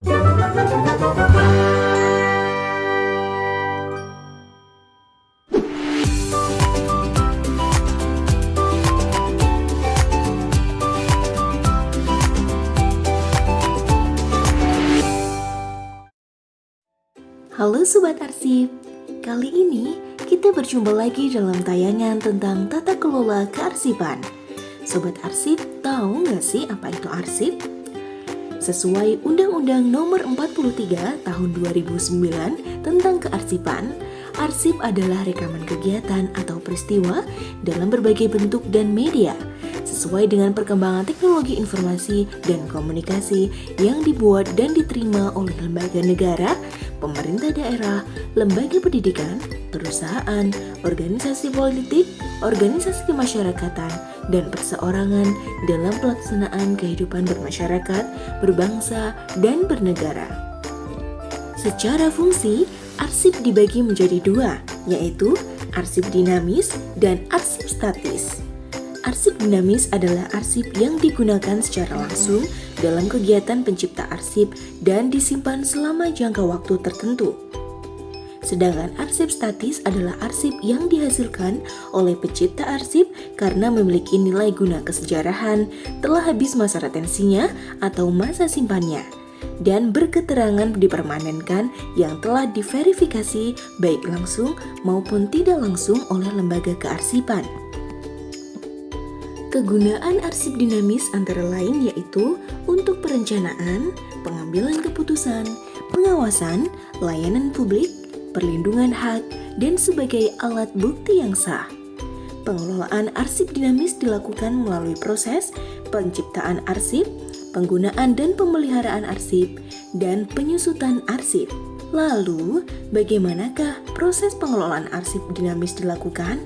Halo Sobat Arsip, kali ini kita berjumpa lagi dalam tayangan tentang tata kelola kearsipan. Sobat Arsip, tahu nggak sih apa itu arsip? Sesuai Undang-Undang Nomor 43 Tahun 2009 tentang kearsipan, arsip adalah rekaman kegiatan atau peristiwa dalam berbagai bentuk dan media, sesuai dengan perkembangan teknologi informasi dan komunikasi yang dibuat dan diterima oleh lembaga negara, pemerintah daerah, lembaga pendidikan, perusahaan, organisasi politik, organisasi kemasyarakatan, dan perseorangan dalam pelaksanaan kehidupan bermasyarakat, berbangsa, dan bernegara. Secara fungsi, arsip dibagi menjadi dua, yaitu arsip dinamis dan arsip statis. Arsip dinamis adalah arsip yang digunakan secara langsung dalam kegiatan pencipta arsip dan disimpan selama jangka waktu tertentu. Sedangkan arsip statis adalah arsip yang dihasilkan oleh pencipta arsip karena memiliki nilai guna kesejarahan, telah habis masa retensinya atau masa simpannya, dan berketerangan dipermanenkan yang telah diverifikasi baik langsung maupun tidak langsung oleh lembaga kearsipan. Kegunaan arsip dinamis antara lain yaitu untuk perencanaan, pengambilan keputusan, pengawasan, layanan publik, perlindungan hak, dan sebagai alat bukti yang sah. Pengelolaan arsip dinamis dilakukan melalui proses penciptaan arsip, penggunaan dan pemeliharaan arsip, dan penyusutan arsip. Lalu, bagaimanakah proses pengelolaan arsip dinamis dilakukan?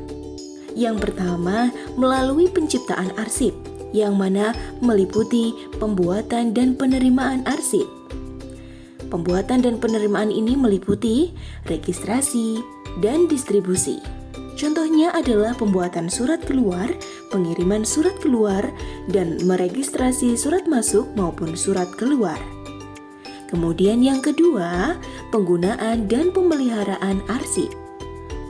Yang pertama, melalui penciptaan arsip, yang mana meliputi pembuatan dan penerimaan arsip. Pembuatan dan penerimaan ini meliputi registrasi dan distribusi. Contohnya adalah pembuatan surat keluar, pengiriman surat keluar, dan meregistrasi surat masuk maupun surat keluar. Kemudian yang kedua, penggunaan dan pemeliharaan arsip.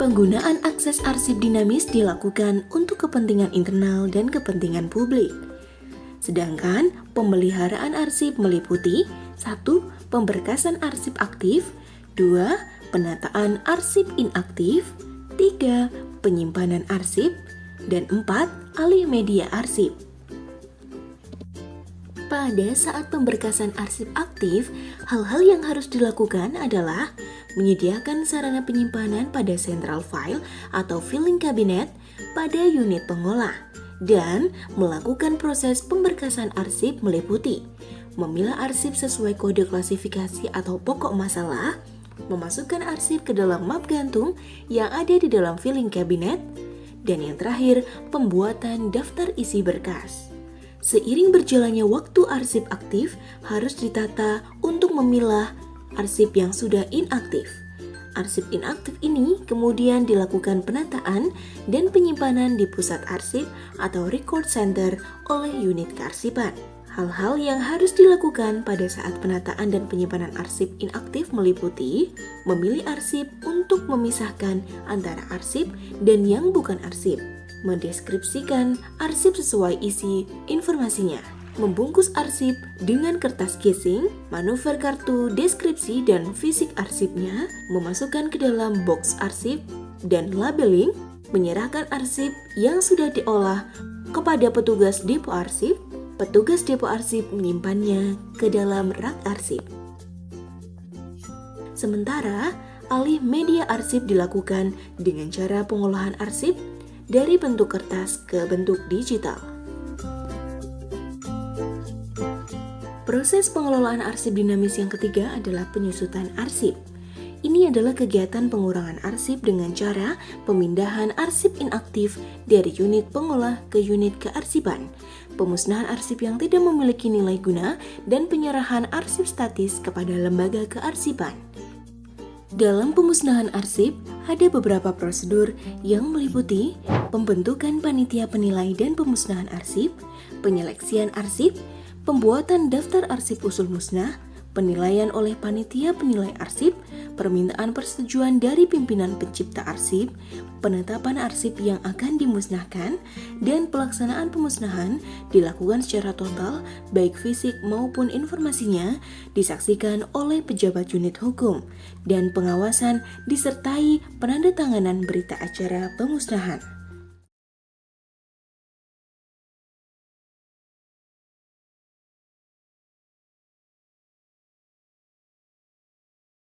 Penggunaan akses arsip dinamis dilakukan untuk kepentingan internal dan kepentingan publik. Sedangkan pemeliharaan arsip meliputi 1. Pemberkasan arsip aktif, 2. Penataan arsip inaktif, 3. Penyimpanan arsip, dan 4. Alih media arsip. Pada saat pemberkasan arsip aktif, hal-hal yang harus dilakukan adalah menyediakan sarana penyimpanan pada central file atau filing cabinet pada unit pengolah, dan melakukan proses pemberkasan arsip meliputi memilah arsip sesuai kode klasifikasi atau pokok masalah, memasukkan arsip ke dalam map gantung yang ada di dalam filing cabinet, dan yang terakhir, pembuatan daftar isi berkas. Seiring berjalannya waktu arsip aktif harus ditata untuk memilah arsip yang sudah inaktif. Arsip inaktif ini kemudian dilakukan penataan dan penyimpanan di pusat arsip atau record center oleh unit kearsipan. Hal-hal yang harus dilakukan pada saat penataan dan penyimpanan arsip inaktif meliputi memilih arsip untuk memisahkan antara arsip dan yang bukan arsip, mendeskripsikan arsip sesuai isi informasinya, membungkus arsip dengan kertas casing, manuver kartu deskripsi dan fisik arsipnya, memasukkan ke dalam box arsip, dan labeling, menyerahkan arsip yang sudah diolah kepada petugas depo arsip. Petugas depo arsip menyimpannya ke dalam rak arsip. Sementara, alih media arsip dilakukan dengan cara pengolahan arsip dari bentuk kertas ke bentuk digital. Proses pengelolaan arsip dinamis yang ketiga adalah penyusutan arsip. Ini adalah kegiatan pengurangan arsip dengan cara pemindahan arsip inaktif dari unit pengolah ke unit kearsipan, pemusnahan arsip yang tidak memiliki nilai guna, dan penyerahan arsip statis kepada lembaga kearsipan. Dalam pemusnahan arsip, ada beberapa prosedur yang meliputi pembentukan panitia penilai dan pemusnahan arsip, penyeleksian arsip, pembuatan daftar arsip usul musnah, penilaian oleh panitia penilai arsip, permintaan persetujuan dari pimpinan pencipta arsip, penetapan arsip yang akan dimusnahkan, dan pelaksanaan pemusnahan dilakukan secara total, baik fisik maupun informasinya, disaksikan oleh pejabat unit hukum, dan pengawasan disertai penandatanganan berita acara pemusnahan.